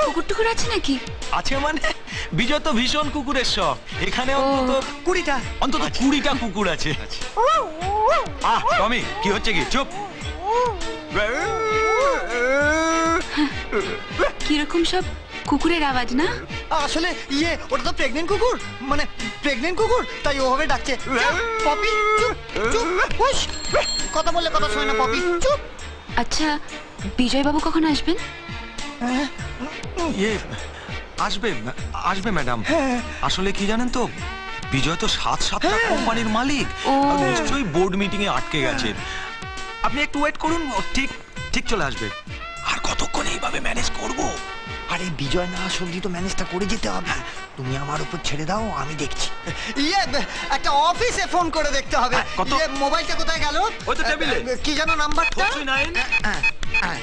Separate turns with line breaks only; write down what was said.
কুকুর টুকুর আছে নাকি?
আছে মানে বিজয় তো ভীষণ কুকুরের শখ। এখানে অন্তত
20টা।
অন্তত 20টা কুকুর আছে। টমি কি হচ্ছে কি? চুপ।
কিরকম সব কুকুরের আওয়াজ না?
আসলে ওটা তো প্রেগনেন্ট কুকুর, মানে প্রেগনেন্ট কুকুর, তাই ওভাবে ডাকছে। পপি চুপ চুপ, হুশ। কথা বললে কথা শোনে না পপি, চুপ।
আচ্ছা, বিজয় বাবু কখন আসবেন?
আসবে আসবে ম্যাডাম। আসলে কি জানেন তো, বিজয় তো 7-7টা কোম্পানির মালিক। আর নিশ্চয়ই বোর্ড মিটিং এ আটকে গেছে। আপনি একটু ওয়েট করুন, ও ঠিক ঠিক চলে আসবে। আর কতক্ষণ এইভাবে ম্যানেজ করব?
আরে বিজয় না আসলে তো ম্যানেজটা করে যেতে হবে। তুমি আমার উপর ছেড়ে দাও, আমি দেখছি। একটা অফিসে ফোন করে দেখতে হবে।
কত?
মোবাইলটা কোথায় গেল?
ওই তো টেবিলে।
কি যেন নাম্বারটা?
49